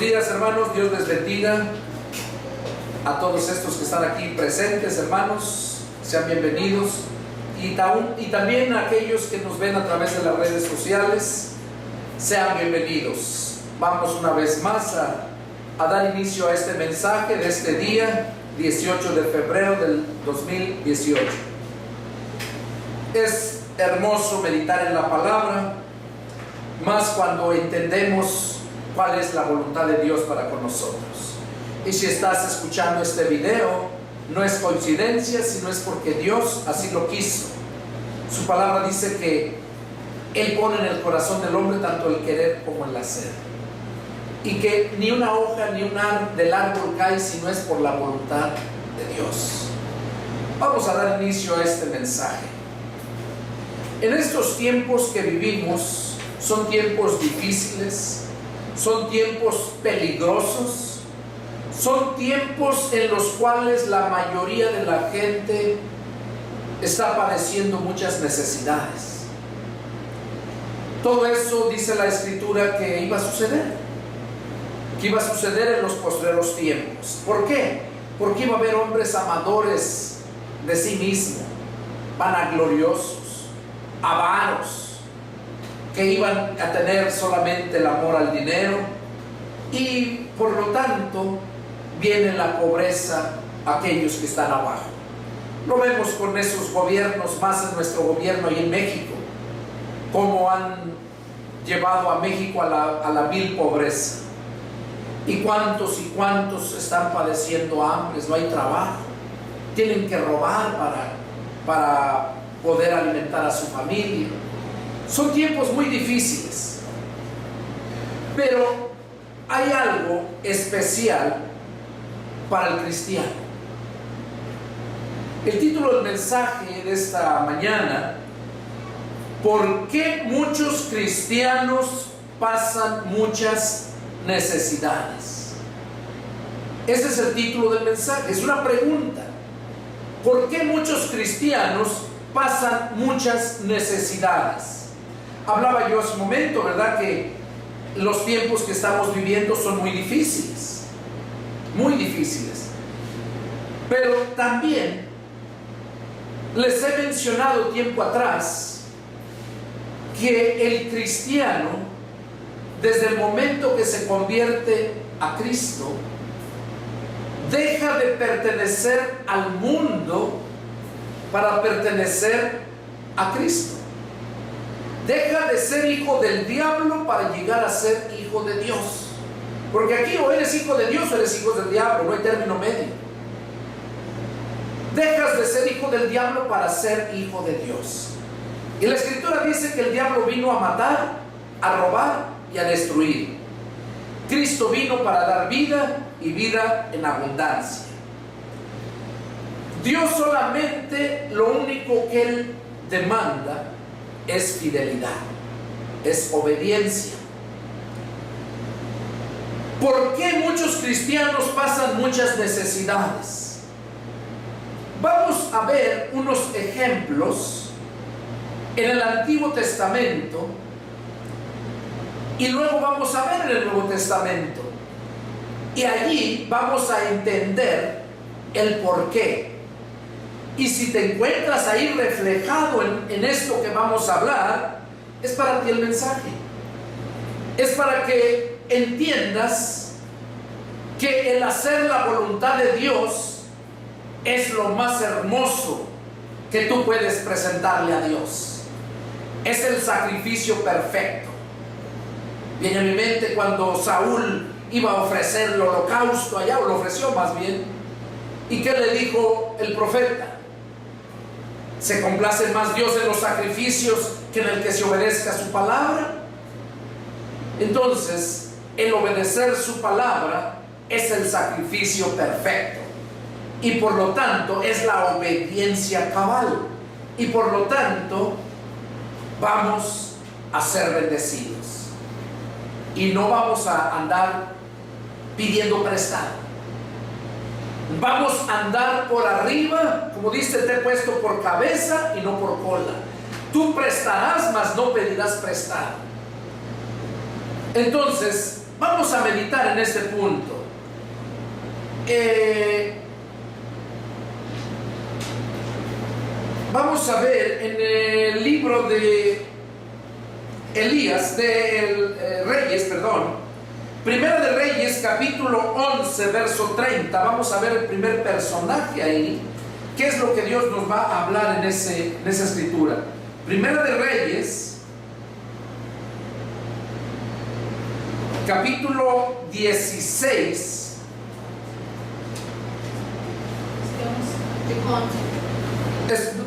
días, hermanos, Dios les bendiga a todos estos que están aquí presentes, hermanos, sean bienvenidos, y también a aquellos que nos ven a través de las redes sociales, sean bienvenidos. Vamos una vez más a dar inicio a este mensaje de este día, 18 de febrero del 2018. Es hermoso meditar en la palabra, más cuando entendemos cuál es la voluntad de Dios para con nosotros. Y si estás escuchando este video, no es coincidencia, sino es porque Dios así lo quiso. Su palabra dice que Él pone en el corazón del hombre tanto el querer como el hacer, y que ni una hoja ni un del árbol cae si no es por la voluntad de Dios. Vamos a dar inicio a este mensaje. En estos tiempos que vivimos, son tiempos difíciles, son tiempos peligrosos, son tiempos en los cuales la mayoría de la gente está padeciendo muchas necesidades. Todo eso dice la Escritura que iba a suceder, en los postreros tiempos. ¿Por qué? Porque iba a haber hombres amadores de sí mismos, vanagloriosos, avaros, que iban a tener solamente el amor al dinero, y por lo tanto viene la pobreza a aquellos que están abajo. Lo vemos con esos gobiernos, más en nuestro gobierno y en México, cómo han llevado a México a la vil pobreza, y cuántos están padeciendo hambre, no hay trabajo, tienen que robar para poder alimentar a su familia. Son tiempos muy difíciles, pero hay algo especial para el cristiano. El título del mensaje de esta mañana: ¿por qué muchos cristianos pasan muchas necesidades? Ese es el título del mensaje, es una pregunta. ¿Por qué muchos cristianos pasan muchas necesidades? Hablaba yo hace un momento, ¿verdad?, que los tiempos que estamos viviendo son muy difíciles, pero también les he mencionado tiempo atrás que el cristiano, desde el momento que se convierte a Cristo, deja de pertenecer al mundo para pertenecer a Cristo. Deja de ser hijo del diablo para llegar a ser hijo de Dios. Porque aquí o eres hijo de Dios o eres hijo del diablo, no hay término medio. Dejas de ser hijo del diablo para ser hijo de Dios. Y la Escritura dice que el diablo vino a matar, a robar y a destruir. Cristo vino para dar vida, y vida en abundancia. Dios solamente, lo único que Él demanda es fidelidad, es obediencia. ¿Por qué muchos cristianos pasan muchas necesidades? Vamos a ver unos ejemplos en el Antiguo Testamento, y luego vamos a ver en el Nuevo Testamento, y allí vamos a entender el por qué. Y si te encuentras ahí reflejado en esto que vamos a hablar, es para ti el mensaje. Es para que entiendas que el hacer la voluntad de Dios es lo más hermoso que tú puedes presentarle a Dios. Es el sacrificio perfecto. Viene a mi mente cuando Saúl iba a ofrecer el holocausto allá, o lo ofreció más bien, y ¿qué le dijo el profeta? ¿Se complace más Dios en los sacrificios que en el que se obedezca su palabra? Entonces, el obedecer su palabra es el sacrificio perfecto, y por lo tanto es la obediencia cabal, y por lo tanto vamos a ser bendecidos, y no vamos a andar pidiendo prestado. Vamos a andar por arriba, como dice, te he puesto por cabeza y no por cola. Tú prestarás, mas no pedirás prestado. Entonces, vamos a meditar en este punto. Vamos a ver en el libro de Elías, de Reyes, perdón. Primera de Reyes, capítulo 11, verso 30. Vamos a ver el primer personaje ahí. ¿Qué es lo que Dios nos va a hablar en esa escritura? Primera de Reyes, capítulo 16.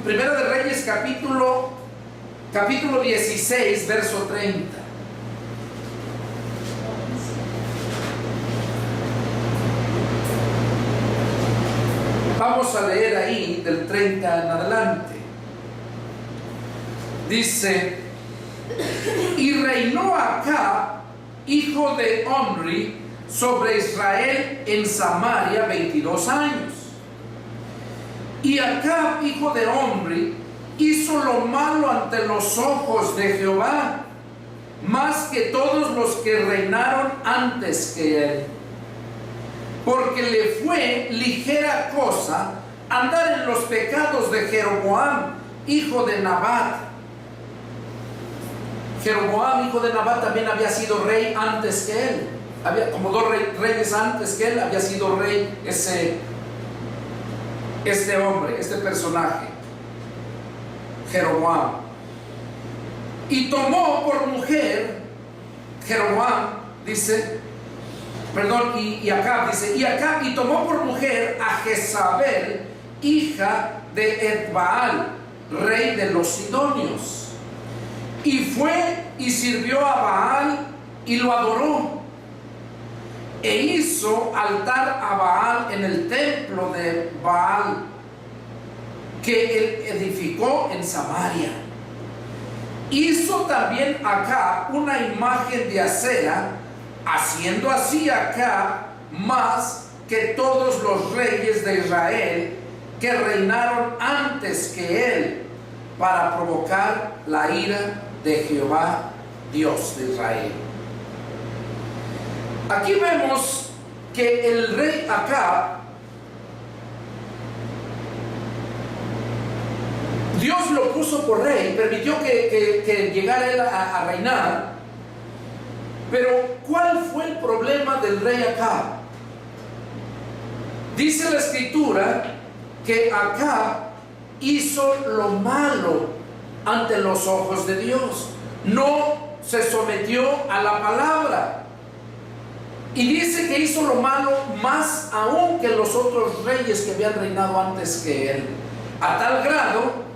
Primera de Reyes, capítulo 16, verso 30. Vamos a leer ahí del 30 en adelante. Dice: y reinó Acab, hijo de Omri, sobre Israel en Samaria 22 años. Y Acab, hijo de Omri, hizo lo malo ante los ojos de Jehová, más que todos los que reinaron antes que él, porque le fue ligera cosa andar en los pecados de Jeroboam, hijo de Nabat. Jeroboam, hijo de Nabat, también había sido rey antes que él. Había como dos reyes antes que él, había sido rey este hombre, este personaje, Jeroboam. Y tomó por mujer, Jeroboam dice, perdón, y Acab dice, y Acab, y tomó por mujer a Jezabel, hija de Etbaal, rey de los sidonios. Y fue y sirvió a Baal y lo adoró. E hizo altar a Baal en el templo de Baal que él edificó en Samaria. Hizo también Acab una imagen de acera, haciendo así Acab más que todos los reyes de Israel que reinaron antes que él, para provocar la ira de Jehová, Dios de Israel. Aquí vemos que el rey Acab, Dios lo puso por rey, permitió que llegara él a reinar. Pero ¿cuál fue el problema del rey Acab? Dice la escritura que Acab hizo lo malo ante los ojos de Dios, no se sometió a la palabra. Y dice que hizo lo malo más aún que los otros reyes que habían reinado antes que él, a tal grado,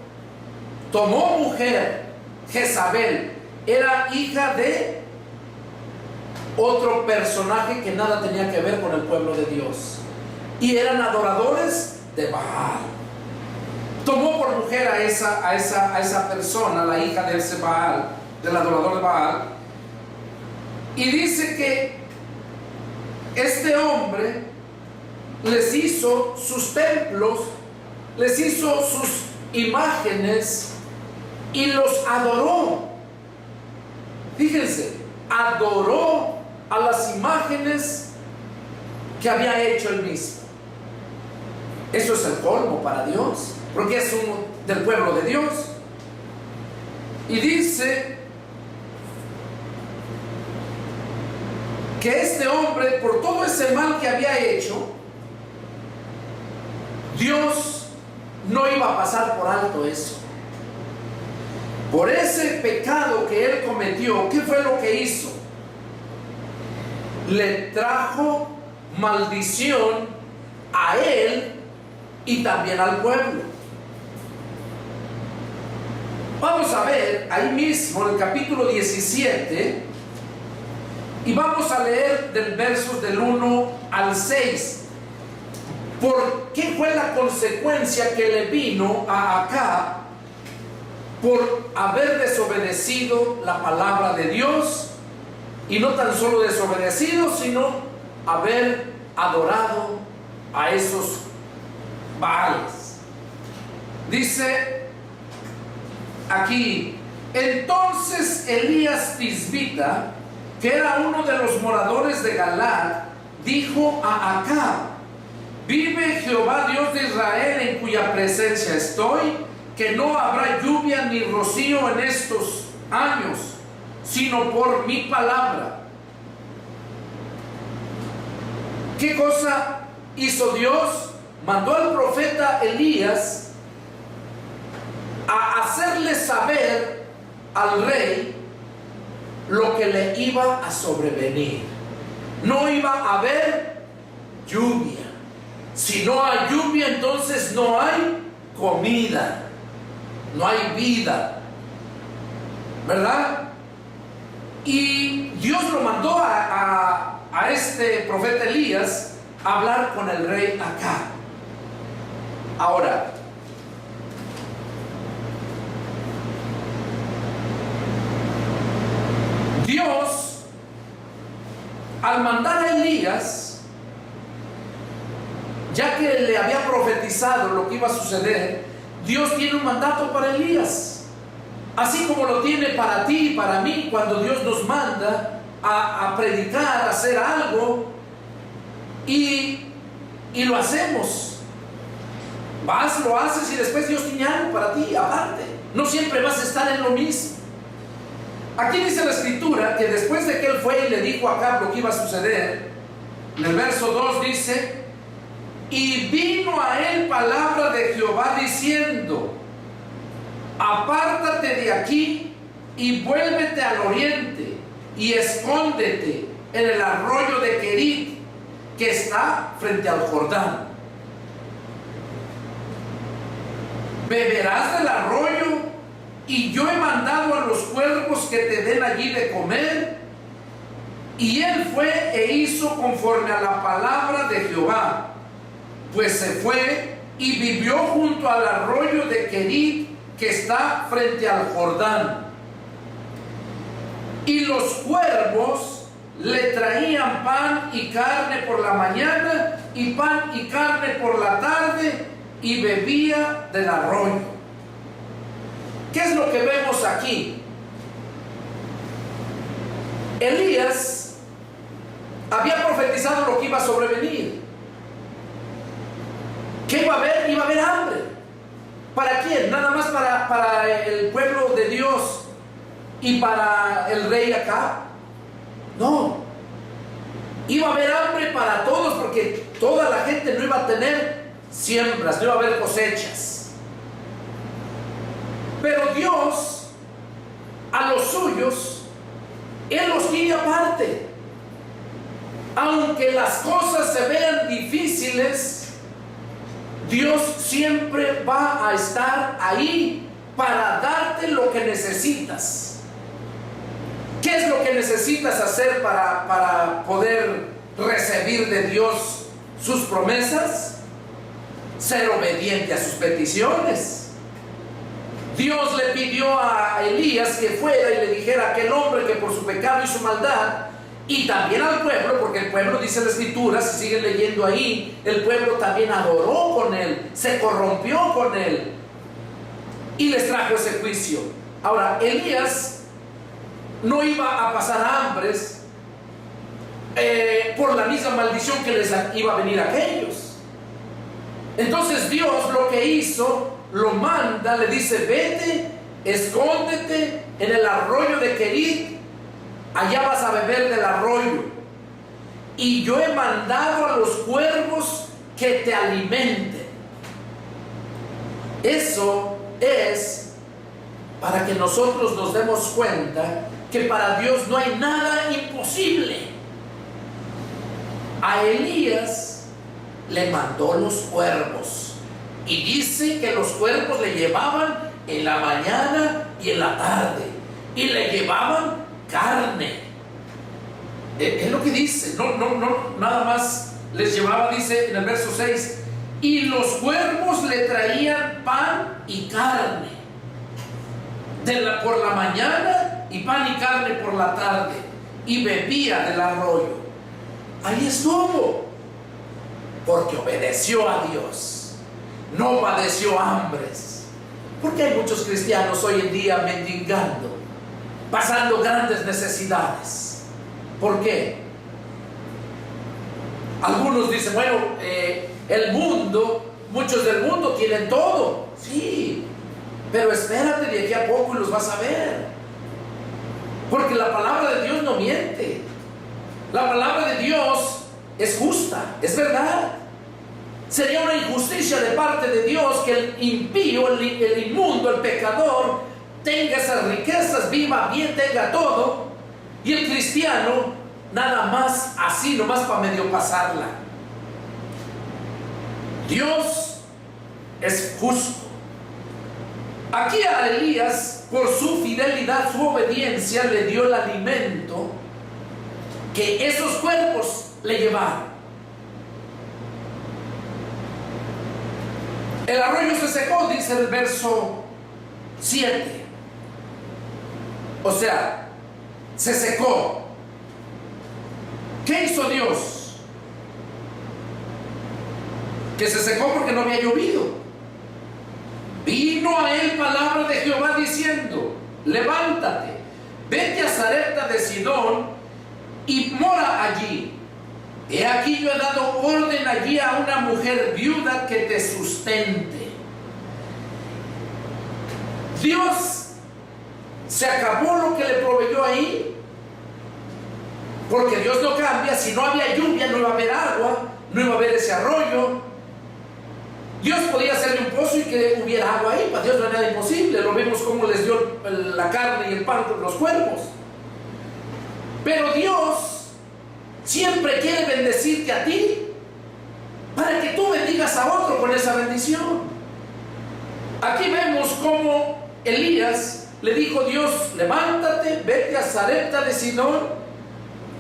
tomó mujer, Jezabel, era hija de otro personaje que nada tenía que ver con el pueblo de Dios, y eran adoradores de Baal. Tomó por mujer a esa persona, la hija de ese Baal, del adorador de Baal, y dice que este hombre les hizo sus templos, les hizo sus imágenes y los adoró. Fíjense, adoró a las imágenes que había hecho él mismo. Eso es el colmo para Dios, porque es uno del pueblo de Dios. Y dice que este hombre, por todo ese mal que había hecho, Dios no iba a pasar por alto eso. Por ese pecado que él cometió, ¿qué fue lo que hizo? Le trajo maldición a él y también al pueblo. Vamos a ver ahí mismo el capítulo 17 y vamos a leer del versos del 1 al 6. ¿Por qué fue la consecuencia que le vino a Acab por haber desobedecido la palabra de Dios? Y no tan solo desobedecido, sino haber adorado a esos Baales. Dice aquí: entonces Elías Tisbita, que era uno de los moradores de Galaad, dijo a Acab: vive Jehová Dios de Israel, en cuya presencia estoy, que no habrá lluvia ni rocío en estos años, sino por mi palabra. ¿Qué cosa hizo Dios? Mandó al profeta Elías a hacerle saber al rey lo que le iba a sobrevenir. No iba a haber lluvia. Si no hay lluvia, entonces no hay comida, no hay vida, ¿verdad? Y Dios lo mandó a este profeta Elías a hablar con el rey Acab. Ahora, Dios, al mandar a Elías, ya que le había profetizado lo que iba a suceder, Dios tiene un mandato para Elías, así como lo tiene para ti y para mí. Cuando Dios nos manda a predicar, a hacer algo, y lo hacemos, vas, lo haces, y después Dios tiene algo para ti aparte. No siempre vas a estar en lo mismo. Aquí dice la escritura que después de que él fue y le dijo a Acab lo que iba a suceder, en el verso 2 dice: y vino a él palabra de Jehová diciendo: apártate de aquí y vuélvete al oriente y escóndete en el arroyo de Querit, que está frente al Jordán. Beberás del arroyo, y yo he mandado a los cuervos que te den allí de comer. Y él fue e hizo conforme a la palabra de Jehová, pues se fue y vivió junto al arroyo de Querit, que está frente al Jordán. Y los cuervos le traían pan y carne por la mañana, y pan y carne por la tarde, y bebía del arroyo. ¿Qué es lo que vemos aquí? Elías había profetizado lo que iba a sobrevenir. ¿Qué iba a haber? Iba a haber hambre. ¿Para quién? Nada más para el pueblo de Dios y para el rey Acab. No. Iba a haber hambre para todos, porque toda la gente no iba a tener siembras, no iba a haber cosechas. Pero Dios, a los suyos, Él los tiene aparte. Aunque las cosas se vean difíciles, Dios siempre va a estar ahí para darte lo que necesitas. ¿Qué es lo que necesitas hacer para poder recibir de Dios sus promesas? Ser obediente a sus peticiones. Dios le pidió a Elías que fuera y le dijera a aquel hombre que por su pecado y su maldad, y también al pueblo, porque el pueblo, dice la escritura, si siguen leyendo ahí, el pueblo también adoró con él, se corrompió con él, y les trajo ese juicio. Ahora, Elías no iba a pasar hambres por la misma maldición que les iba a venir a aquellos. Entonces Dios lo que hizo, lo manda, le dice: vete, escóndete en el arroyo de Querit, allá vas a beber del arroyo, y yo he mandado a los cuervos que te alimenten. Eso es para que nosotros nos demos cuenta que para Dios no hay nada imposible. A Elías le mandó los cuervos, y dice que los cuervos le llevaban en la mañana y en la tarde, y le llevaban carne. Es lo que dice, no, nada más les llevaba, dice en el verso 6, y los cuervos le traían pan y carne por la mañana, y pan y carne por la tarde, y bebía del arroyo. Ahí estuvo, porque obedeció a Dios, no padeció hambres. Porque hay muchos cristianos hoy en día mendigando, pasando grandes necesidades. ¿Por qué? Algunos dicen, bueno, el mundo, muchos del mundo tienen todo. Sí, pero espérate de aquí a poco y los vas a ver. Porque la palabra de Dios no miente. La palabra de Dios es justa, es verdad. Sería una injusticia de parte de Dios que el impío, el inmundo, el pecador tenga esas riquezas, viva bien, tenga todo, y el cristiano nada más así, nomás para medio pasarla. Dios es justo. Aquí a Elías, por su fidelidad, su obediencia, le dio el alimento que esos cuerpos le llevaron. El arroyo se secó, dice el verso 7. O sea, se secó. ¿Qué hizo Dios? Que se secó porque no había llovido. Vino a él palabra de Jehová diciendo: levántate, vete a Sarepta de Sidón y mora allí. He aquí yo he dado orden allí a una mujer viuda que te sustente. Dios se acabó lo que le proveyó ahí, porque Dios no cambia. Si no había lluvia, no iba a haber agua, no iba a haber ese arroyo. Dios podía hacerle un pozo y que hubiera agua ahí. Para Dios no era nada imposible. Lo vemos como les dio la carne y el pan con los cuervos. Pero Dios siempre quiere bendecirte a ti, para que tú bendigas a otro con esa bendición. Aquí vemos cómo Elías le dijo: Dios, levántate, vete a Sarepta de Sidón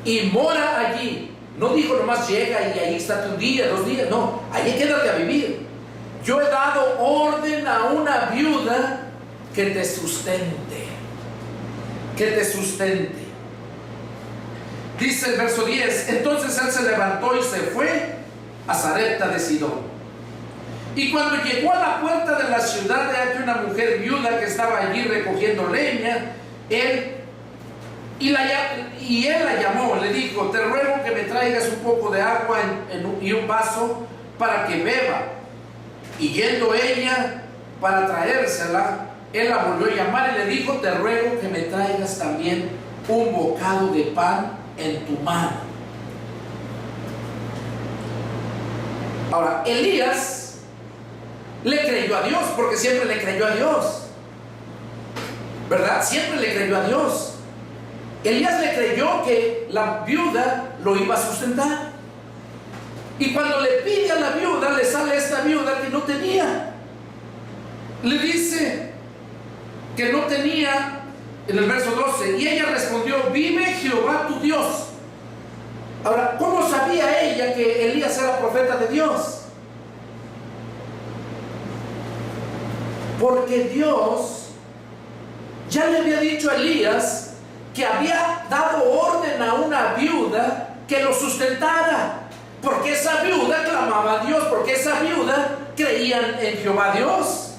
y mora allí. No dijo nomás llega y ahí estate un día, 2 días. No, allí quédate a vivir. Yo he dado orden a una viuda que te sustente. Que te sustente. Dice el verso 10: entonces él se levantó y se fue a Sarepta de Sidón. Y cuando llegó a la puerta de la ciudad, de aquí una mujer viuda que estaba allí recogiendo leña, él la llamó, le dijo: te ruego que me traigas un poco de agua y un vaso para que beba. Y yendo ella para traérsela, él la volvió a llamar y le dijo: te ruego que me traigas también un bocado de pan en tu mano. Ahora, Elías le creyó a Dios, porque siempre le creyó a Dios, ¿verdad? Siempre le creyó a Dios. Elías le creyó que la viuda lo iba a sustentar. Y cuando le pide a la viuda, le sale esta viuda que no tenía. Le dice que no tenía. En el verso 12, y ella respondió: vive Jehová tu Dios. Ahora, ¿cómo sabía ella que Elías era profeta de Dios? Porque Dios ya le había dicho a Elías que había dado orden a una viuda que lo sustentara. Porque esa viuda clamaba a Dios, porque esa viuda creía en Jehová Dios.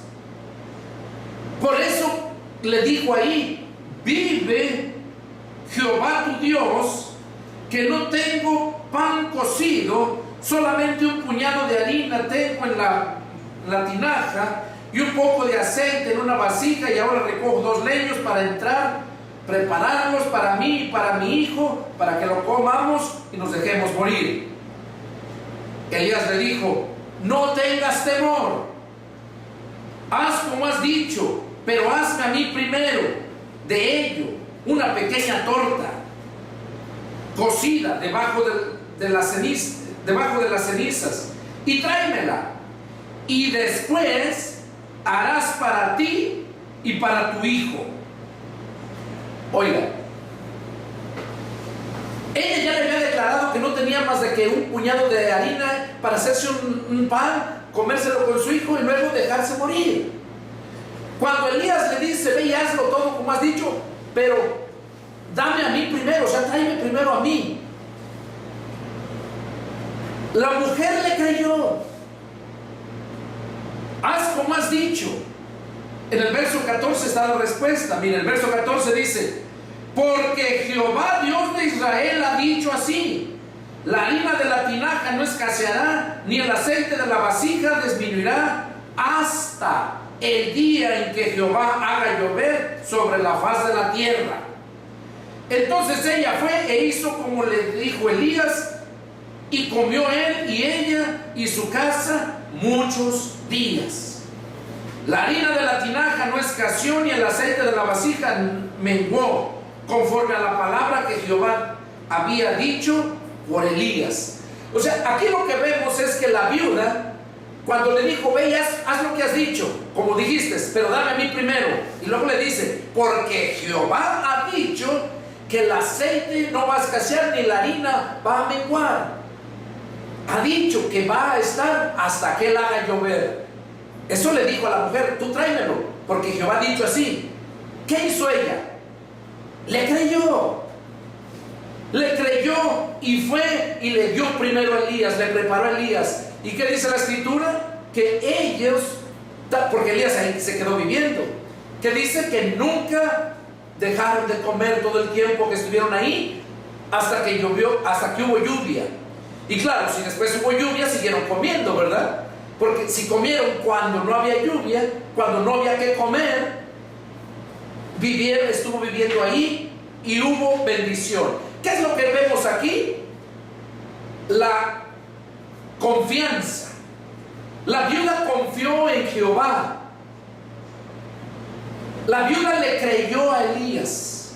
Por eso le dijo ahí: vive Jehová tu Dios, que no tengo pan cocido, solamente un puñado de harina tengo en la tinaja y un poco de aceite en una vasija, y ahora recojo 2 leños para entrar, prepararlos para mí y para mi hijo, para que lo comamos y nos dejemos morir. Elías le dijo: no tengas temor, haz como has dicho, pero hazme a mí primero de ello una pequeña torta cocida debajo de las cenizas, y tráemela, y después harás para ti y para tu hijo. Oiga, ella ya le había declarado que no tenía más de que un puñado de harina para hacerse un pan, comérselo con su hijo y luego dejarse morir. Cuando Elías le dice: ve y hazlo todo como has dicho, pero dame a mí primero, o sea, tráeme primero a mí. La mujer le creyó. Haz como has dicho. En el verso 14 está la respuesta. Mira, el verso 14 dice: porque Jehová Dios de Israel ha dicho así: la harina de la tinaja no escaseará, ni el aceite de la vasija disminuirá, hasta el día en que Jehová haga llover sobre la faz de la tierra. Entonces ella fue e hizo como le dijo Elías, y comió él y ella y su casa muchos días. La harina de la tinaja no escaseó, ni el aceite de la vasija menguó, conforme a la palabra que Jehová había dicho por Elías. O sea, aquí lo que vemos es que la viuda, cuando le dijo: ve y haz lo que has dicho, como dijiste, pero dame a mí primero. Y luego le dice: porque Jehová ha dicho que el aceite no va a escasear ni la harina va a menguar. Ha dicho que va a estar hasta que él haga llover. Eso le dijo a la mujer: tú tráemelo, porque Jehová ha dicho así. ¿Qué hizo ella? Le creyó. Le creyó y fue y le dio primero a Elías, le preparó a Elías. ¿Y qué dice la escritura? Que ellos, porque Elías ahí se quedó viviendo, que dice que nunca dejaron de comer todo el tiempo que estuvieron ahí, hasta que llovió, hasta que hubo lluvia. Y claro, si después hubo lluvia, siguieron comiendo, ¿verdad? Porque si comieron cuando no había lluvia, cuando no había que comer, estuvo viviendo ahí y hubo bendición. ¿Qué es lo que vemos aquí? La confianza. La viuda confió en Jehová. La viuda le creyó a Elías.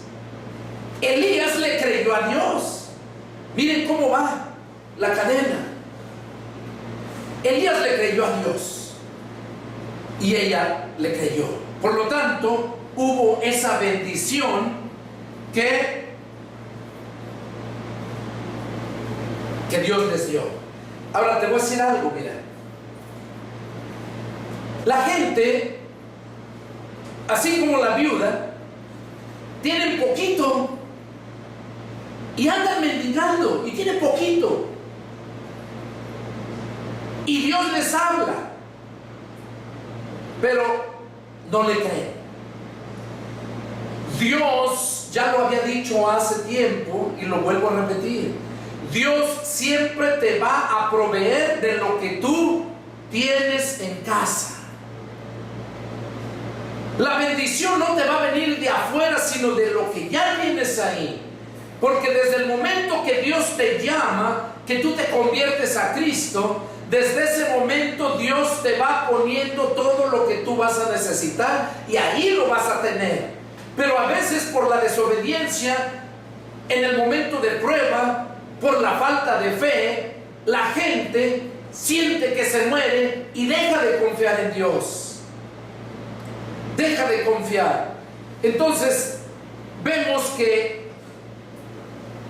Elías le creyó a Dios. Miren cómo va la cadena. Elías le creyó a Dios y ella le creyó. Por lo tanto, hubo esa bendición que Dios les dio. Ahora te voy a decir algo, mira. La gente, así como la viuda, tienen poquito y andan mendigando y tienen poquito. Y Dios les habla, pero no le creen. Dios ya lo había dicho hace tiempo y lo vuelvo a repetir. Dios siempre te va a proveer de lo que tú tienes en casa. La bendición no te va a venir de afuera, sino de lo que ya tienes ahí. Porque desde el momento que Dios te llama, que tú te conviertes a Cristo, desde ese momento Dios te va poniendo todo lo que tú vas a necesitar y ahí lo vas a tener. Pero a veces por la desobediencia, en el momento de prueba, por la falta de fe, la gente siente que se muere y deja de confiar en Dios. Deja de confiar. Entonces vemos que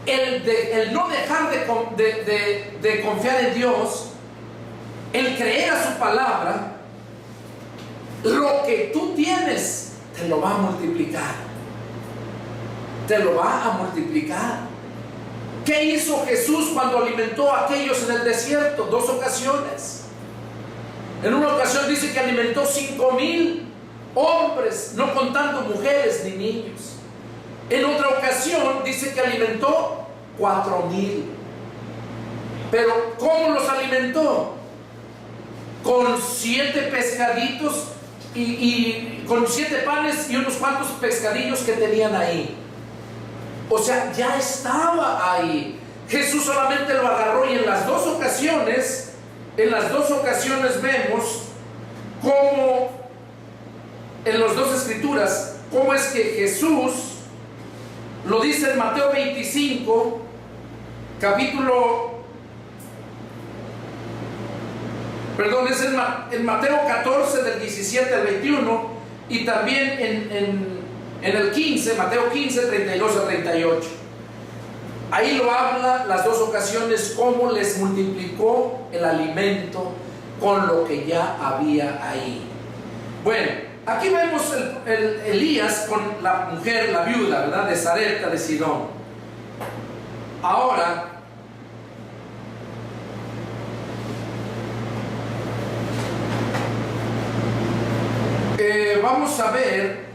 el no dejar de confiar en Dios, el creer a su palabra, lo que tú tienes te lo va a multiplicar. Te lo va a multiplicar. ¿Qué hizo Jesús cuando alimentó a aquellos en el desierto? 2 ocasiones. En una ocasión dice que alimentó 5,000 hombres, no contando mujeres ni niños. En otra ocasión dice que alimentó 4,000. Pero ¿cómo los alimentó? Con 7 pescaditos y con 7 panes y unos cuantos pescadillos que tenían ahí. O sea, ya estaba ahí. Jesús solamente lo agarró y en las dos ocasiones vemos cómo, en las dos escrituras, cómo es que Jesús lo dice en Mateo 25, es en Mateo 14 del 17 al 21 y también en el 15, Mateo 15, 32 a 38. Ahí lo habla las dos ocasiones, cómo les multiplicó el alimento con lo que ya había ahí. Bueno, aquí vemos el Elías con la mujer, la viuda, ¿verdad? De Sarepta de Sidón. Ahora, vamos a ver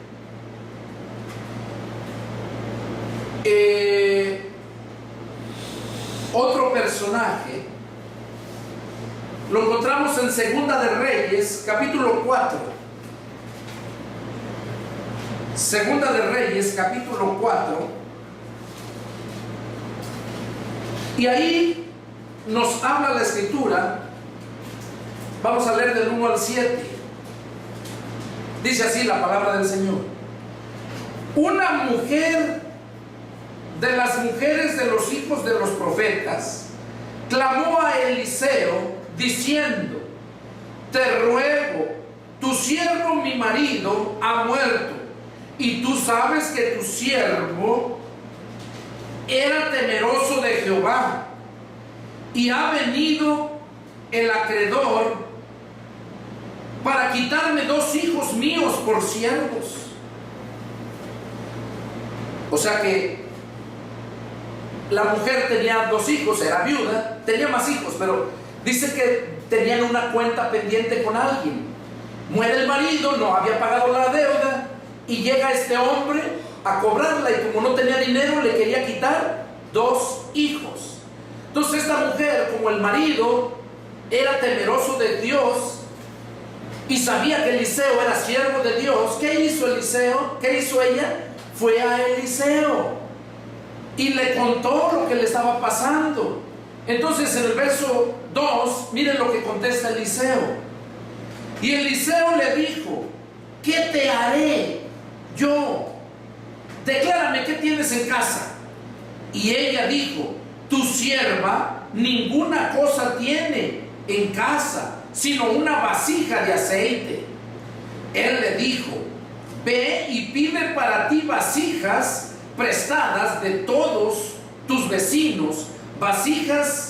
otro personaje lo encontramos en Segunda de Reyes, capítulo 4. Segunda de Reyes, capítulo 4. Y ahí nos habla la escritura. Vamos a leer del 1 al 7. Dice así la palabra del Señor. Una mujer de las mujeres de los hijos de los profetas clamó a Eliseo diciendo: te ruego, tu siervo mi marido ha muerto, y tú sabes que tu siervo era temeroso de Jehová, y ha venido el acreedor para quitarme 2 hijos míos por siervos. O sea que la mujer tenía 2 hijos, era viuda, tenía más hijos, pero dice que tenían una cuenta pendiente con alguien. Muere el marido, no había pagado la deuda, y llega este hombre a cobrarla, y como no tenía dinero le quería quitar 2 hijos. Entonces esta mujer, como el marido era temeroso de Dios y sabía que Eliseo era siervo de Dios, ¿qué hizo Eliseo? ¿Qué hizo ella? Fue a Eliseo y le contó lo que le estaba pasando. Entonces en el verso 2, miren lo que contesta Eliseo. Y Eliseo le dijo: ¿qué te haré yo? Declárame qué tienes en casa. Y ella dijo: tu sierva ninguna cosa tiene en casa, sino una vasija de aceite. Él le dijo: ve y pide para ti vasijas prestadas de todos tus vecinos, vasijas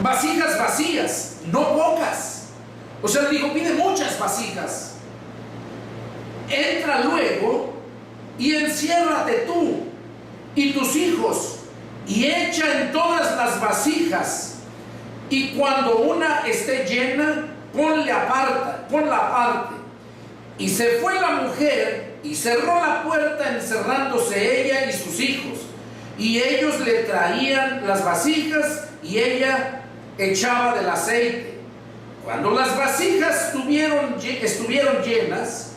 vacías, no pocas. O sea, le dijo: pide muchas vasijas. Entra luego y enciérrate tú y tus hijos, y echa en todas las vasijas, y cuando una esté llena, ponla aparte. Y se fue la mujer y cerró la puerta, encerrándose ella y sus hijos, y ellos le traían las vasijas y ella echaba del aceite. Cuando las vasijas estuvieron llenas,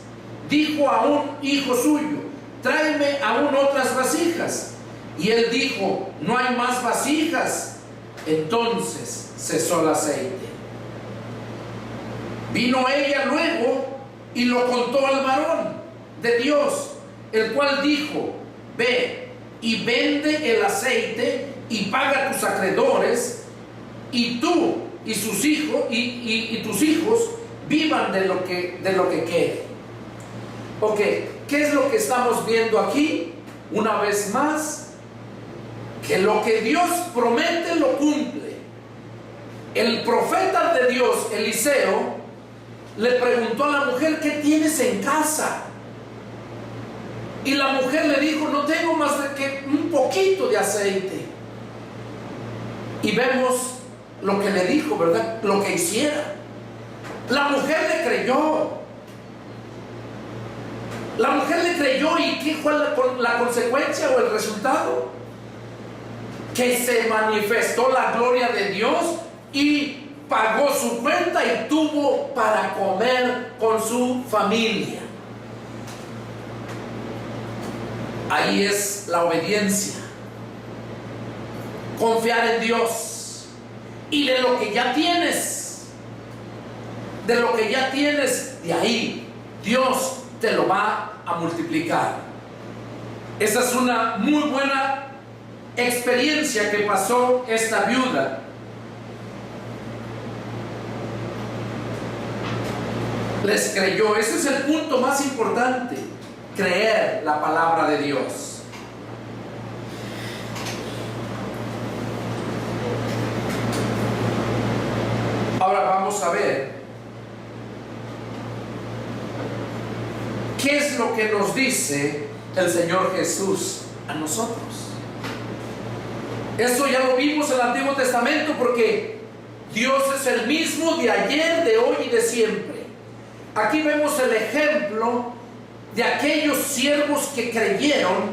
dijo a un hijo suyo: tráeme aún otras vasijas. Y él dijo: no hay más vasijas. Entonces cesó el aceite. Vino ella luego y lo contó al varón de Dios, el cual dijo: ve y vende el aceite y paga a tus acreedores, y tú y sus hijos y tus hijos vivan de lo que quede. Ok, ¿qué es lo que estamos viendo aquí? Una vez más, que lo que Dios promete lo cumple. El profeta de Dios, Eliseo, le preguntó a la mujer: ¿qué tienes en casa? Y la mujer le dijo: no tengo más de que un poquito de aceite. Y vemos lo que le dijo, ¿verdad? Lo que hiciera. La mujer le creyó. La mujer le creyó, ¿y qué fue la consecuencia o el resultado? Que se manifestó la gloria de Dios y pagó su cuenta y tuvo para comer con su familia. Ahí es la obediencia. Confiar en Dios. Y de lo que ya tienes, de ahí Dios te lo va a multiplicar. Esa es una muy buena experiencia que pasó esta viuda. Les creyó. Ese es el punto más importante: creer la palabra de Dios. Ahora vamos a ver qué es lo que nos dice el Señor Jesús a nosotros. Eso ya lo vimos en el Antiguo Testamento, porque Dios es el mismo de ayer, de hoy y de siempre. Aquí vemos el ejemplo de aquellos siervos que creyeron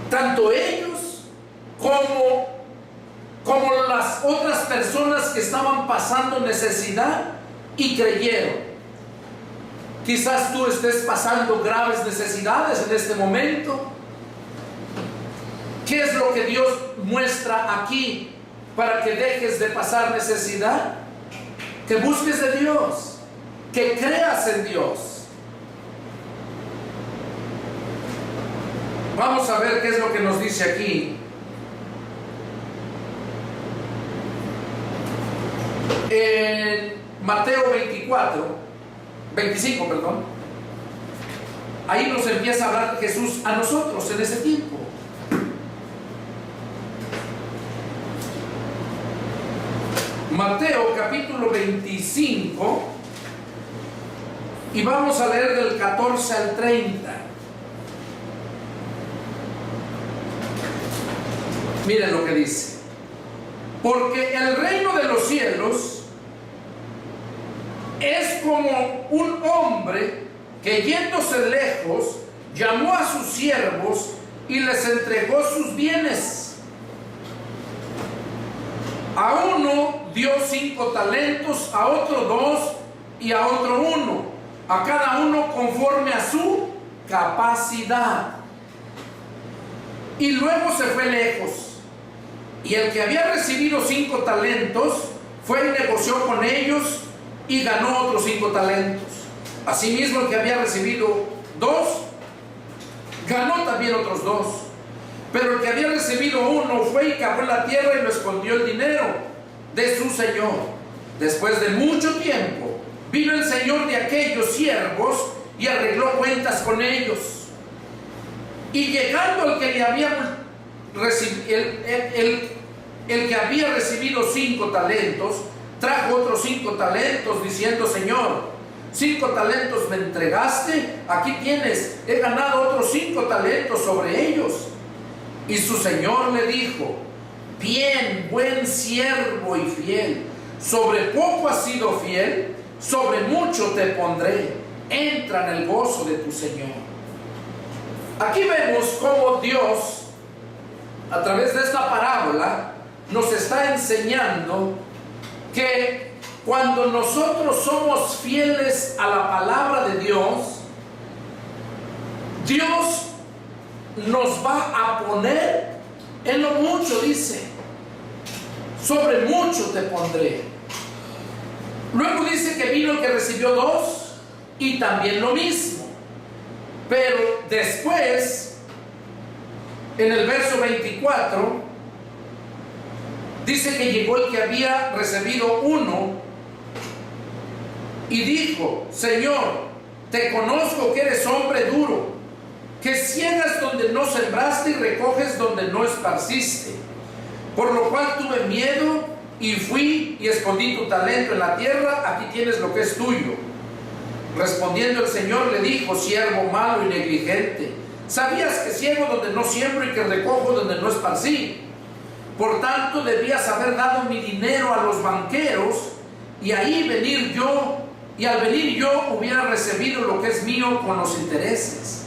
tanto ellos como las otras personas que estaban pasando necesidad y creyeron. Quizás tú estés pasando graves necesidades en este momento. ¿Qué es lo que Dios muestra aquí para que dejes de pasar necesidad? Que busques de Dios, que creas en Dios. Vamos a ver qué es lo que nos dice aquí. En Mateo 25, ahí nos empieza a hablar Jesús a nosotros en ese tiempo. Mateo capítulo 25, y vamos a leer del 14 al 30. Miren lo que dice: porque el reino de los cielos es como un hombre que, yéndose lejos, llamó a sus siervos y les entregó sus bienes. A uno dio 5 talentos, a otro 2 y a otro 1, a cada uno conforme a su capacidad. Y luego se fue lejos. Y el que había recibido 5 talentos fue y negoció con ellos y ganó otros 5 talentos. Asimismo, el que había recibido 2 ganó también otros 2. Pero el que había recibido 1 fue y cavó en la tierra y lo escondió el dinero de su señor. Después de mucho tiempo vino el señor de aquellos siervos y arregló cuentas con ellos. Y llegando el que le había el que había recibido 5 talentos, trajo otros 5 talentos, diciendo: Señor, 5 talentos me entregaste, aquí tienes, he ganado otros 5 talentos sobre ellos. Y su señor le dijo: bien, buen siervo y fiel, sobre poco has sido fiel, sobre mucho te pondré, entra en el gozo de tu señor. Aquí vemos cómo Dios, a través de esta parábola, nos está enseñando que cuando nosotros somos fieles a la palabra de Dios, Dios nos va a poner en lo mucho, dice, sobre mucho te pondré. Luego dice que vino el que recibió 2 y también lo mismo. Pero después, en el verso 24, dice que llegó el que había recibido 1 y dijo: Señor, te conozco que eres hombre duro, que ciegas donde no sembraste y recoges donde no esparciste. Por lo cual tuve miedo y fui y escondí tu talento en la tierra, aquí tienes lo que es tuyo. Respondiendo el Señor le dijo: siervo malo y negligente, ¿sabías que ciego donde no siembro y que recojo donde no esparcí? Por tanto debías haber dado mi dinero a los banqueros, y ahí venir yo, y al venir yo hubiera recibido lo que es mío con los intereses.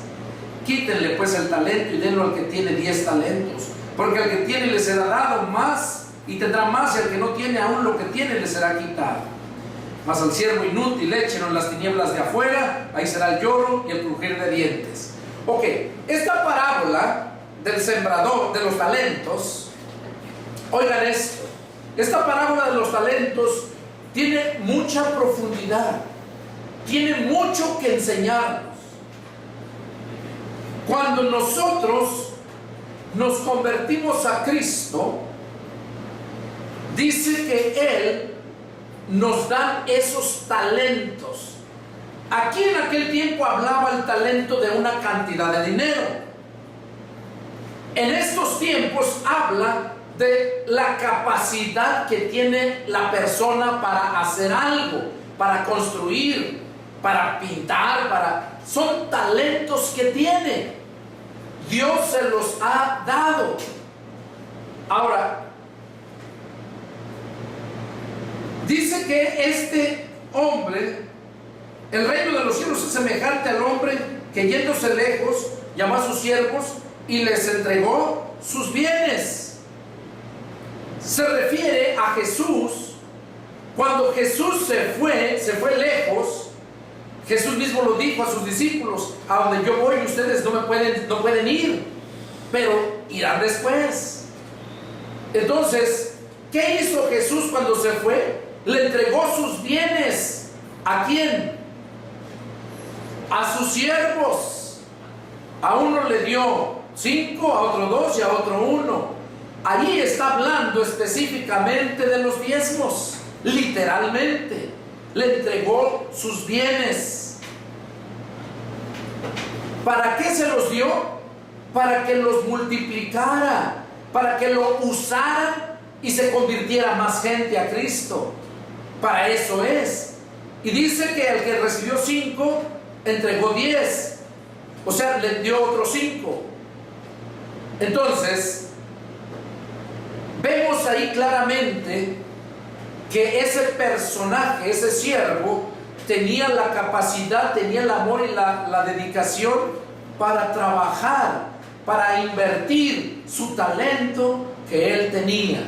Quítenle pues el talento y denlo al que tiene 10 talentos, porque al que tiene le será dado más y tendrá más, y al que no tiene aún lo que tiene le será quitado. Mas al siervo inútil échenlo en las tinieblas de afuera, ahí será el lloro y el crujir de dientes. Ok, esta parábola del sembrador de los talentos, oigan esto, esta parábola de los talentos tiene mucha profundidad, tiene mucho que enseñarnos. Cuando nosotros nos convertimos a Cristo, dice que Él nos da esos talentos. Aquí en aquel tiempo hablaba el talento de una cantidad de dinero. En estos tiempos habla de la capacidad que tiene la persona para hacer algo, para construir, para pintar, son talentos que tiene. Dios se los ha dado. Ahora, dice que este hombre, el reino de los cielos es semejante al hombre que, yéndose lejos, llamó a sus siervos y les entregó sus bienes. Se refiere a Jesús. Cuando Jesús se fue lejos. Jesús mismo lo dijo a sus discípulos: a donde yo voy ustedes no pueden ir, pero irán después. Entonces, ¿qué hizo Jesús cuando se fue? Le entregó sus bienes. ¿A quién? A sus siervos. A uno le dio 5, a otro 2 y a otro 1. Allí está hablando específicamente de los diezmos. Literalmente le entregó sus bienes. ¿Para qué se los dio? Para que los multiplicara, para que lo usara y se convirtiera más gente a Cristo. Para eso es. Y dice que el que recibió 5 entregó 10, o sea, le dio otros 5. Entonces vemos ahí claramente que ese personaje, ese siervo, tenía la capacidad, tenía el amor y la dedicación para trabajar, para invertir su talento que él tenía,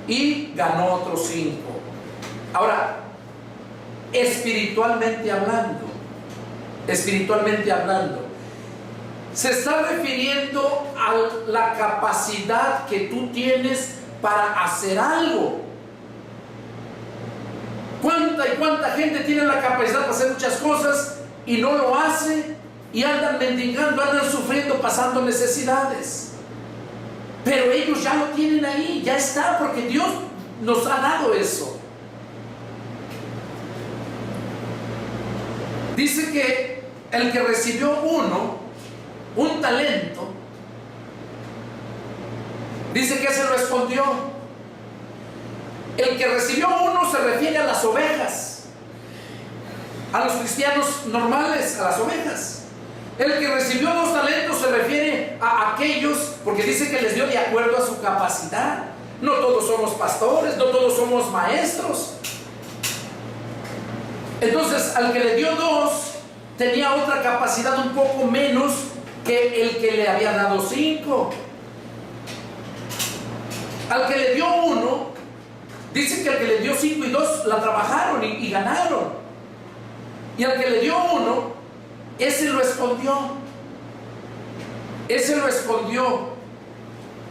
y ganó otros 5. Ahora, espiritualmente hablando, se está refiriendo a la capacidad que tú tienes para hacer algo. ¿Cuánta gente tiene la capacidad para hacer muchas cosas y no lo hace? Y andan mendigando, andan sufriendo, pasando necesidades. Pero ellos ya lo tienen ahí, ya está, porque Dios nos ha dado eso. Dice que el que recibió un talento, dice que se lo escondió. El que recibió 1 se refiere a las ovejas, a los cristianos normales, a las ovejas. El que recibió 2 talentos se refiere a aquellos, porque dice que les dio de acuerdo a su capacidad. No todos somos pastores, no todos somos maestros. Entonces, al que le dio 2, tenía otra capacidad un poco menos que el que le había dado 5. Al que le dio 1, dice que al que le dio 5 y 2 la trabajaron y ganaron. Y al que le dio 1, ese lo escondió. Ese lo escondió.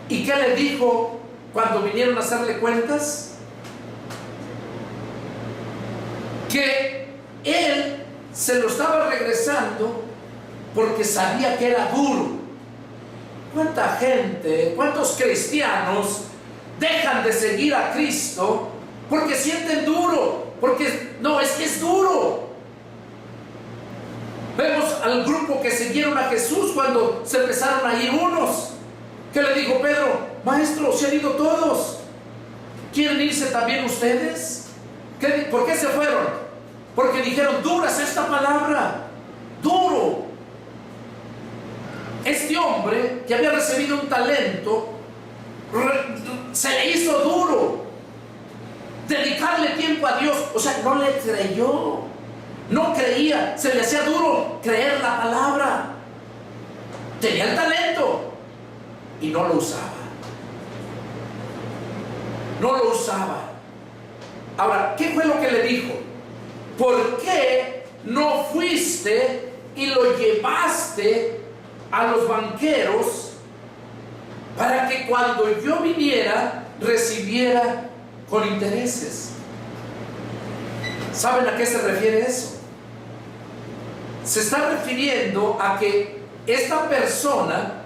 ¿Y qué le dijo cuando vinieron a hacerle cuentas? Que él se lo estaba regresando porque sabía que era duro. ¿Cuánta gente, cuántos cristianos dejan de seguir a Cristo porque sienten duro? Porque no, es que es duro. Vemos al grupo que siguieron a Jesús cuando se empezaron a ir unos. ¿Qué le dijo Pedro? Maestro, se han ido todos. ¿Quieren irse también ustedes? ¿Por qué se fueron? Porque dijeron: dura es esta palabra, duro. Este hombre que había recibido un talento, se le hizo duro dedicarle tiempo a Dios. O sea, no le creyó, no creía, se le hacía duro creer la palabra. Tenía el talento y no lo usaba. No lo usaba. Ahora, ¿qué fue lo que le dijo? ¿Por qué no fuiste y lo llevaste a los banqueros para que cuando yo viniera recibiera con intereses? ¿Saben a qué se refiere eso? Se está refiriendo a que esta persona,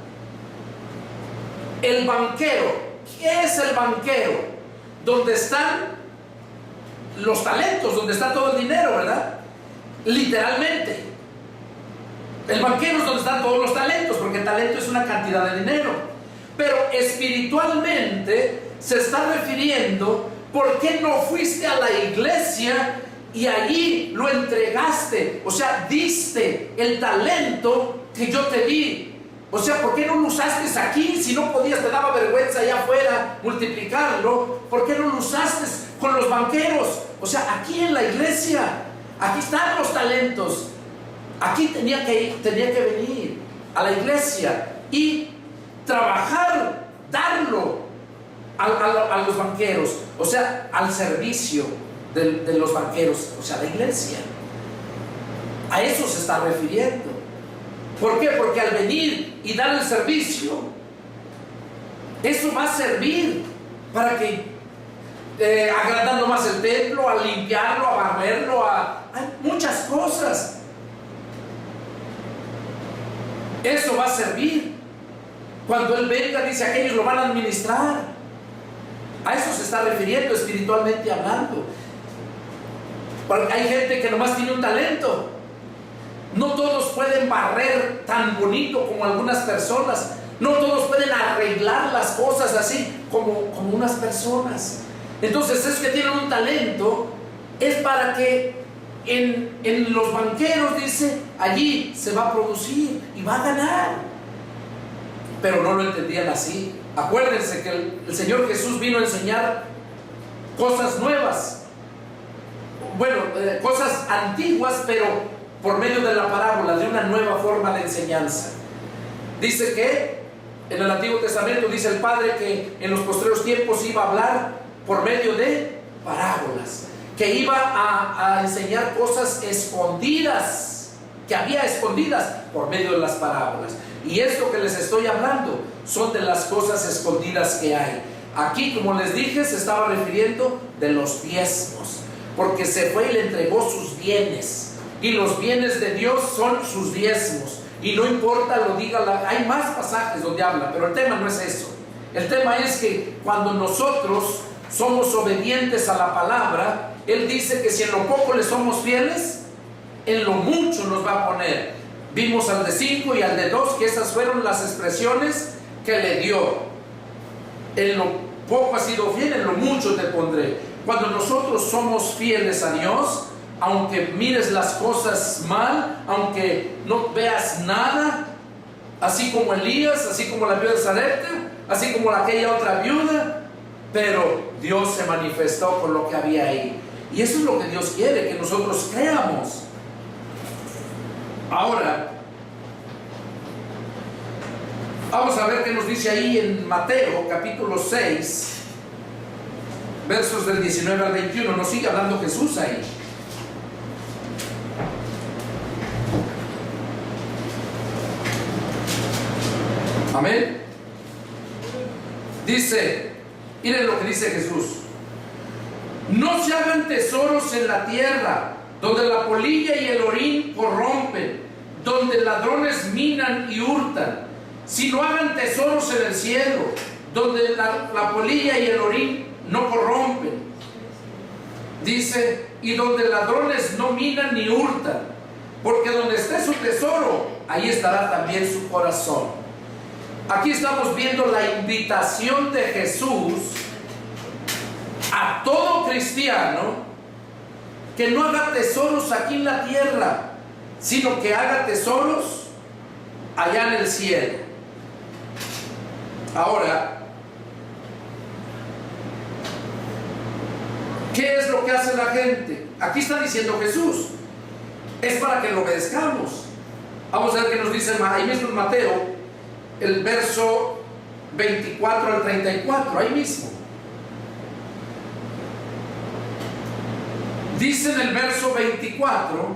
el banquero, ¿qué es el banquero? Donde están los talentos, donde está todo el dinero, ¿verdad? Literalmente. El banquero es donde están todos los talentos, porque el talento es una cantidad de dinero. Pero espiritualmente se está refiriendo: ¿por qué no fuiste a la iglesia y allí lo entregaste? O sea, diste el talento que yo te di. O sea, ¿por qué no lo usaste aquí? Si no podías, te daba vergüenza allá afuera multiplicarlo. ¿Por qué no lo usaste con los banqueros? O sea, aquí en la iglesia, aquí están los talentos. Aquí tenía que venir a la iglesia y trabajar, darlo a los banqueros, o sea, al servicio de los banqueros, o sea, la iglesia. A eso se está refiriendo. ¿Por qué? Porque al venir y dar el servicio, eso va a servir para que agrandando más el templo, a limpiarlo, a barrerlo, hay muchas cosas. Eso va a servir. Cuando Él venga, dice, aquellos lo van a administrar. A eso se está refiriendo espiritualmente hablando. Porque hay gente que nomás tiene un talento. No todos pueden barrer tan bonito como algunas personas. No todos pueden arreglar las cosas así como unas personas. Entonces, es que tienen un talento, es para que en los banqueros, dice, allí se va a producir y va a ganar. Pero no lo entendían así. Acuérdense que el Señor Jesús vino a enseñar cosas nuevas, bueno, cosas antiguas, pero por medio de la parábola, de una nueva forma de enseñanza. Dice que en el Antiguo Testamento dice el Padre que en los postreros tiempos iba a hablar por medio de parábolas, que iba a enseñar cosas escondidas, que había escondidas por medio de las parábolas. Y esto que les estoy hablando son de las cosas escondidas que hay. Aquí, como les dije, se estaba refiriendo de los diezmos, porque se fue y le entregó sus bienes, y los bienes de Dios son sus diezmos. Y no importa lo diga, hay más pasajes donde habla, pero el tema no es eso. El tema es que cuando nosotros somos obedientes a la palabra, Él dice que si en lo poco le somos fieles, en lo mucho nos va a poner. Vimos al de 5 y al de 2, que esas fueron las expresiones que le dio. En lo poco has sido fiel, en lo mucho te pondré. Cuando nosotros somos fieles a Dios, aunque mires las cosas mal, aunque no veas nada, así como Elías, así como la viuda de Sarepta, así como aquella otra viuda, pero Dios se manifestó con lo que había ahí. Y eso es lo que Dios quiere, que nosotros creamos. Ahora, vamos a ver qué nos dice ahí en Mateo capítulo 6, versos del 19 al 21. Nos sigue hablando Jesús ahí. Amén. Dice, miren lo que dice Jesús: no se hagan tesoros en la tierra, donde la polilla y el orín corrompen, donde ladrones minan y hurtan, sino hagan tesoros en el cielo, donde la polilla y el orín no corrompen. Dice, y donde ladrones no minan ni hurtan, porque donde esté su tesoro, ahí estará también su corazón. Aquí estamos viendo la invitación de Jesús a todo cristiano que no haga tesoros aquí en la tierra, sino que haga tesoros allá en el cielo. Ahora, ¿qué es lo que hace la gente? Aquí está diciendo Jesús, es para que lo obedezcamos. Vamos a ver qué nos dice ahí mismo en Mateo, el verso 24 al 34, ahí mismo. Dice en el verso 24,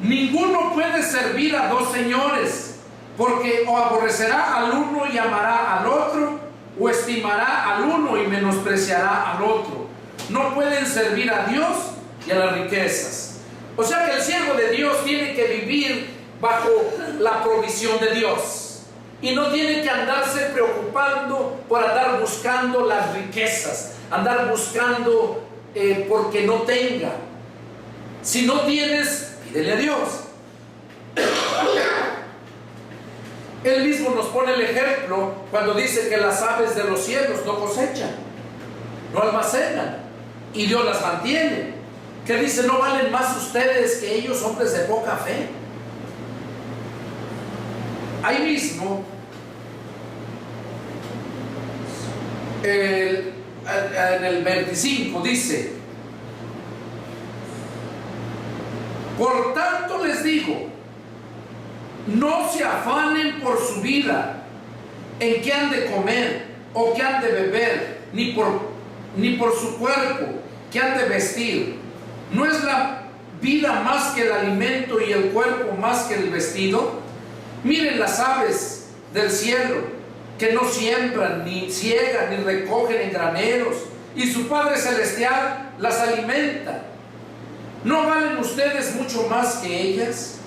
ninguno puede servir a dos señores, porque o aborrecerá al uno y amará al otro, o estimará al uno y menospreciará al otro. No pueden servir a Dios y a las riquezas. O sea que el siervo de Dios tiene que vivir bajo la provisión de Dios. Y no tiene que andarse preocupando por andar buscando las riquezas, andar buscando porque no tenga. Si no tienes, pídele a Dios. Él mismo nos pone el ejemplo cuando dice que las aves de los cielos no cosechan, no almacenan, y Dios las mantiene. Que dice, ¿no valen más ustedes que ellos, hombres de poca fe? Ahí mismo, en el 25 dice, por tanto les digo, no se afanen por su vida, en qué han de comer o qué han de beber, ni por su cuerpo, qué han de vestir. ¿No es la vida más que el alimento y el cuerpo más que el vestido? Miren las aves del cielo, que no siembran, ni ciegan, ni recogen en graneros, y su Padre Celestial las alimenta. ¿No valen ustedes mucho más que ellas?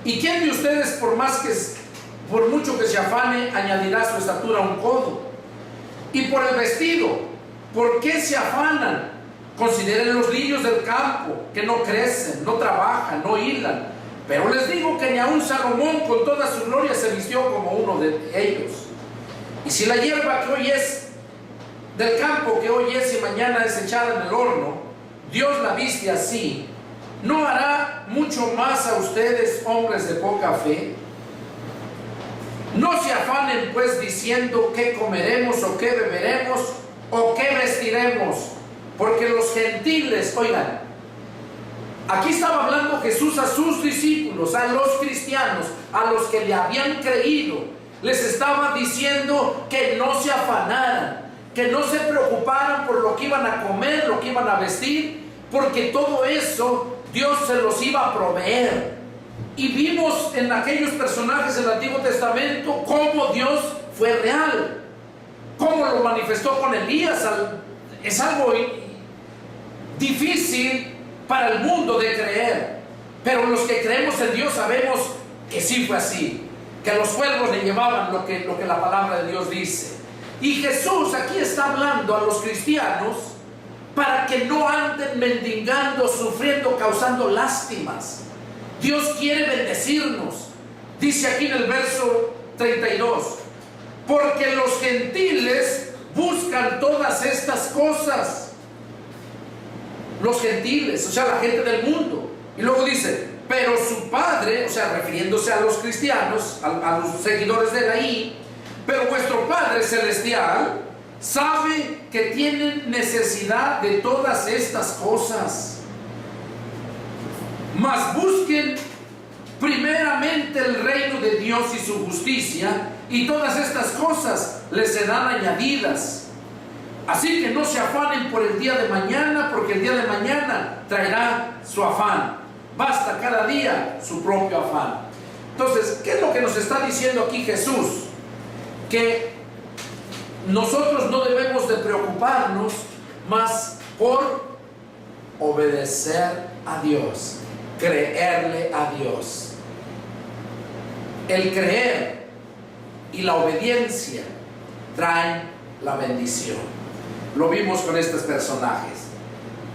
¿Y quién de ustedes, por mucho que se afane, añadirá a su estatura un codo? Y por el vestido, ¿por qué se afanan? Consideren los lirios del campo, que no crecen, no trabajan, no hilan. Pero les digo que ni aun Salomón con toda su gloria se vistió como uno de ellos. Y si la hierba que hoy es del campo, que hoy es y mañana es echada en el horno, Dios la viste así, ¿no hará mucho más a ustedes, hombres de poca fe? No se afanen pues diciendo qué comeremos o qué beberemos o qué vestiremos, porque los gentiles, oigan, aquí estaba hablando Jesús a sus discípulos, a los cristianos, a los que le habían creído, les estaba diciendo que no se afanaran, que no se preocuparan por lo que iban a comer, lo que iban a vestir, porque todo eso Dios se los iba a proveer. Y vimos en aquellos personajes del Antiguo Testamento cómo Dios fue real, cómo lo manifestó con Elías. Es algo difícil para el mundo de creer, pero los que creemos en Dios sabemos que sí fue así, que los cuervos le llevaban lo que la palabra de Dios dice. Y Jesús aquí está hablando a los cristianos para que no anden mendigando, sufriendo, causando lástimas. Dios quiere bendecirnos. Dice aquí en el verso 32, porque los gentiles buscan todas estas cosas. Los gentiles, o sea, la gente del mundo. Y luego dice, pero su Padre, o sea, refiriéndose a los cristianos, a los seguidores de ahí, pero vuestro Padre Celestial sabe que tienen necesidad de todas estas cosas. Mas busquen primeramente el reino de Dios y su justicia, y todas estas cosas les serán añadidas. Así que no se afanen por el día de mañana, porque el día de mañana traerá su afán. Basta cada día su propio afán. Entonces, ¿qué es lo que nos está diciendo aquí Jesús? Que nosotros no debemos de preocuparnos más por obedecer a Dios, creerle a Dios. El creer y la obediencia traen la bendición. Lo vimos con estos personajes.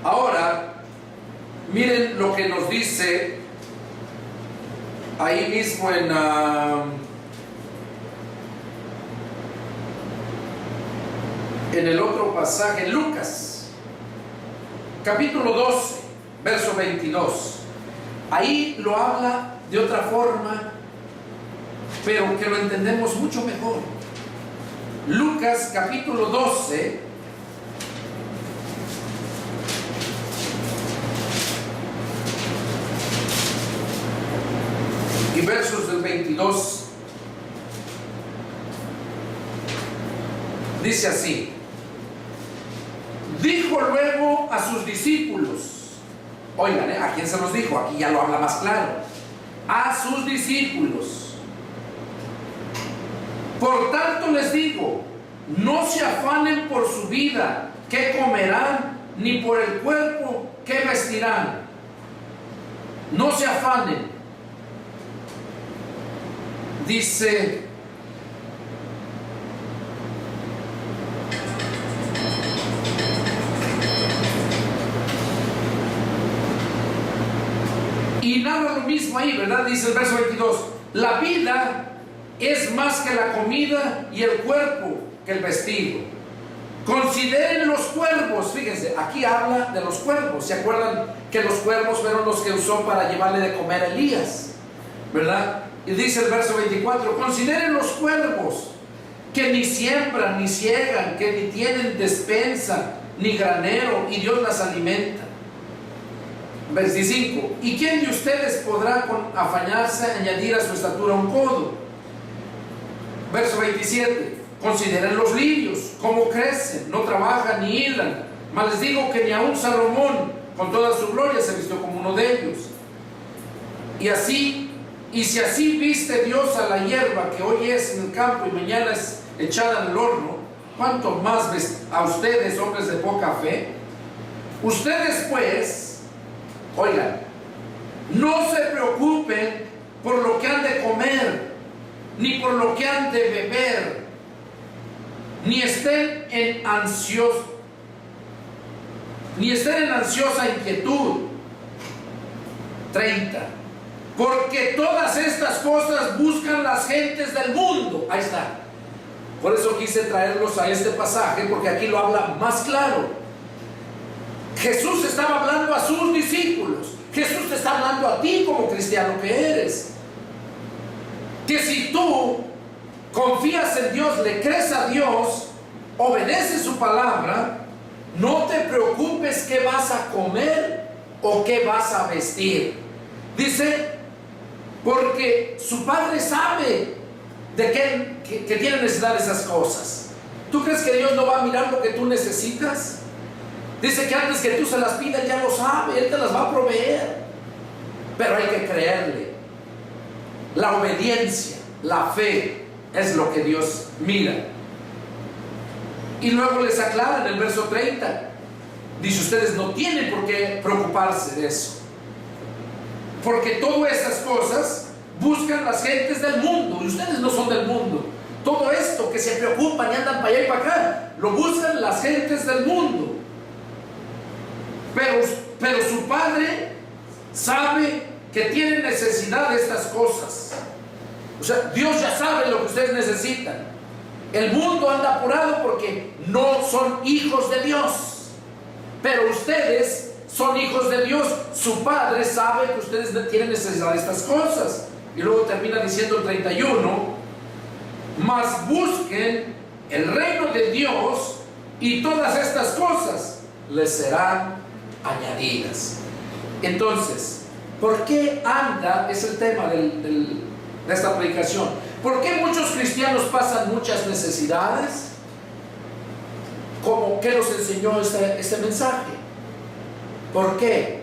Ahora, miren lo que nos dice ahí mismo en el otro pasaje, en Lucas, capítulo 12, verso 22. Ahí lo habla de otra forma, pero que lo entendemos mucho mejor. Lucas, capítulo 12, y versos del 22, dice así: dijo luego a sus discípulos, oigan, ¿a quién se los dijo? Aquí ya lo habla más claro, a sus discípulos: por tanto les digo, no se afanen por su vida, qué comerán, ni por el cuerpo, qué vestirán. No se afanen. Dice, y nada lo mismo ahí, ¿verdad? Dice el verso 22, la vida es más que la comida y el cuerpo que el vestido. Consideren los cuervos, fíjense, aquí habla de los cuervos. ¿Se acuerdan que los cuervos fueron los que usó para llevarle de comer a Elías? ¿Verdad? Y dice el verso 24, consideren los cuervos, que ni siembran, ni ciegan, que ni tienen despensa, ni granero, y Dios las alimenta. 25, ¿y quién de ustedes podrá con afañarse añadir a su estatura un codo? Verso 27, consideren los lirios, cómo crecen, no trabajan ni hilan. Mas les digo que ni aun Salomón, con toda su gloria, se vistió como uno de ellos. Y si así viste Dios a la hierba que hoy es en el campo y mañana es echada en el horno, ¿cuánto más a ustedes, hombres de poca fe? Ustedes pues, oigan, no se preocupen por lo que han de comer, ni por lo que han de beber, ni estén en ansiosa inquietud. 30. Porque todas estas cosas buscan las gentes del mundo. Ahí está. Por eso quise traerlos a este pasaje, porque aquí lo habla más claro. Jesús estaba hablando a sus discípulos. Jesús te está hablando a ti como cristiano que eres. Que si tú confías en Dios, le crees a Dios, obedeces su palabra, no te preocupes qué vas a comer o qué vas a vestir. Dice, porque su Padre sabe de que tiene necesidad de esas cosas. ¿Tú crees que Dios no va a mirar lo que tú necesitas? Dice que antes que tú se las pidas ya lo sabe, Él te las va a proveer. Pero hay que creerle. La obediencia, la fe es lo que Dios mira. Y luego les aclara en el verso 30. Dice, ustedes no tienen por qué preocuparse de eso. Porque todas esas cosas buscan las gentes del mundo. Y ustedes no son del mundo. Todo esto que se preocupan y andan para allá y para acá, lo buscan las gentes del mundo. Pero su Padre sabe que tienen necesidad de estas cosas. O sea, Dios ya sabe lo que ustedes necesitan. El mundo anda apurado porque no son hijos de Dios. Pero ustedes son hijos de Dios. Su Padre sabe que ustedes tienen necesidad de estas cosas. Y luego termina diciendo el 31: mas busquen el reino de Dios y todas estas cosas les serán añadidas. Entonces, ¿por qué anda? Es el tema de esta predicación. ¿Por qué muchos cristianos pasan muchas necesidades? ¿Cómo? ¿Qué nos enseñó este mensaje? ¿Por qué?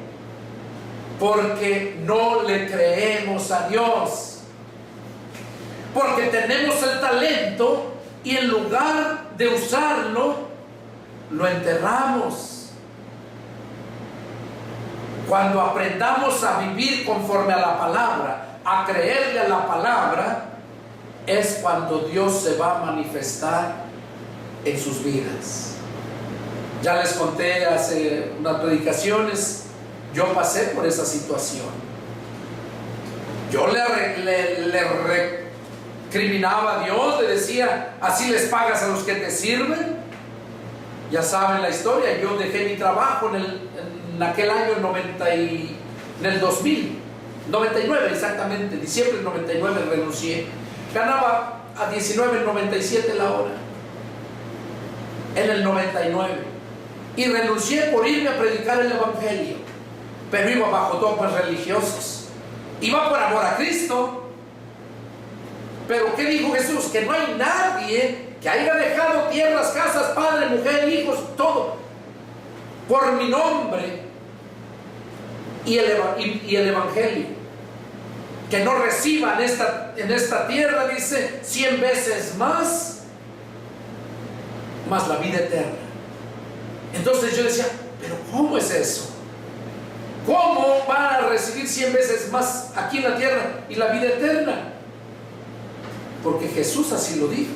Porque no le creemos a Dios. Porque tenemos el talento y en lugar de usarlo, lo enterramos. Cuando aprendamos a vivir conforme a la palabra, a creerle a la palabra, es cuando Dios se va a manifestar en sus vidas. Ya les conté hace unas predicaciones, yo pasé por esa situación. Yo le recriminaba a Dios, le decía, así les pagas a los que te sirven. Ya saben la historia, yo dejé mi trabajo en aquel año, en el 2000, 99 exactamente, diciembre del 99 renuncié. Ganaba a 19.97 la hora en el 99 y renuncié por irme a predicar el evangelio, pero iba bajo dogmas religiosos, iba por amor a Cristo. Pero ¿qué dijo Jesús? Que no hay nadie que haya dejado tierras, casas, padre, mujer, hijos, todo por mi nombre y el evangelio, que no reciban en esta tierra, dice, 100 veces más la vida eterna. Entonces yo decía, pero ¿cómo es eso? ¿Cómo van a recibir 100 veces más aquí en la tierra y la vida eterna? Porque Jesús así lo dijo.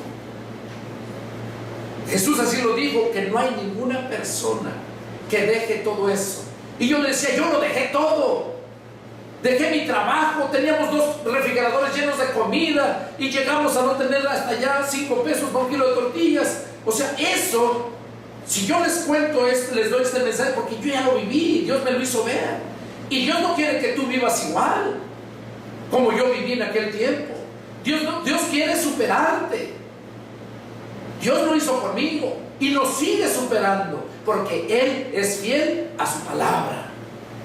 Jesús así lo dijo, que no hay ninguna persona que deje todo eso. Y yo le decía, yo lo dejé todo. Dejé mi trabajo, teníamos 2 refrigeradores llenos de comida y llegamos a no tener hasta allá 5 pesos por 1 kilo de tortillas. O sea, eso, si yo les cuento esto, les doy este mensaje, porque yo ya lo viví, Dios me lo hizo ver. Y Dios no quiere que tú vivas igual como yo viví en aquel tiempo. Dios quiere superarte. Dios lo hizo conmigo y nos sigue superando, porque Él es fiel a su palabra.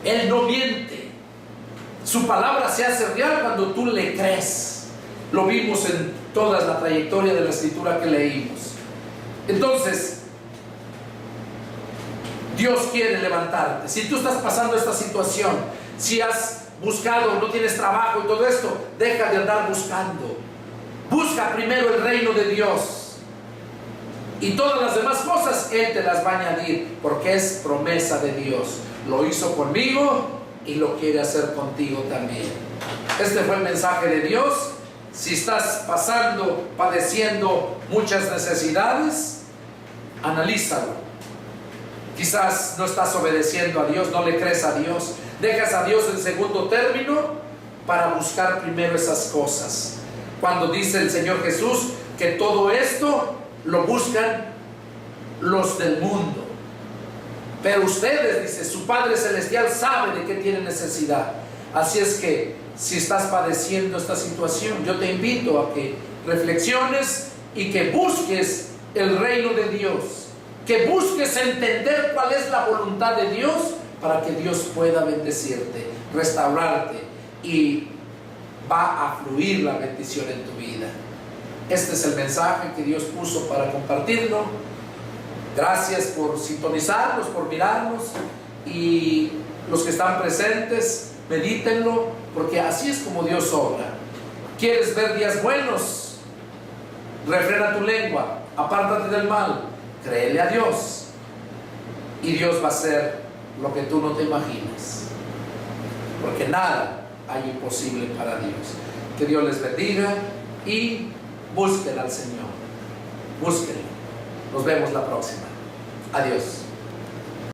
Él no miente. Su palabra se hace real cuando tú le crees. Lo vimos en toda la trayectoria de la escritura que leímos. Entonces, Dios quiere levantarte. Si tú estás pasando esta situación, si has buscado, no tienes trabajo y todo esto, deja de andar buscando. Busca primero el reino de Dios, y todas las demás cosas Él te las va a añadir, porque es promesa de Dios. Lo hizo conmigo y lo quiere hacer contigo también. Este fue el mensaje de Dios. Si estás padeciendo muchas necesidades, analízalo. Quizás no estás obedeciendo a Dios, no le crees a Dios, dejas a Dios en segundo término para buscar primero esas cosas. Cuando dice el Señor Jesús que todo esto lo buscan los del mundo, pero ustedes, dice, su Padre Celestial sabe de qué tienen necesidad. Así es que si estás padeciendo esta situación, yo te invito a que reflexiones y que busques el reino de Dios, que busques entender cuál es la voluntad de Dios, para que Dios pueda bendecirte, restaurarte, y va a fluir la bendición en tu vida. Este es el mensaje que Dios puso para compartirlo. Gracias por sintonizarnos, por mirarnos, y los que están presentes, medítenlo, porque así es como Dios obra. ¿Quieres ver días buenos? Refrena tu lengua, apártate del mal, créele a Dios, y Dios va a hacer lo que tú no te imaginas, porque nada hay imposible para Dios. Que Dios les bendiga y busquen al Señor, búsquenlo. Nos vemos la próxima. Adiós.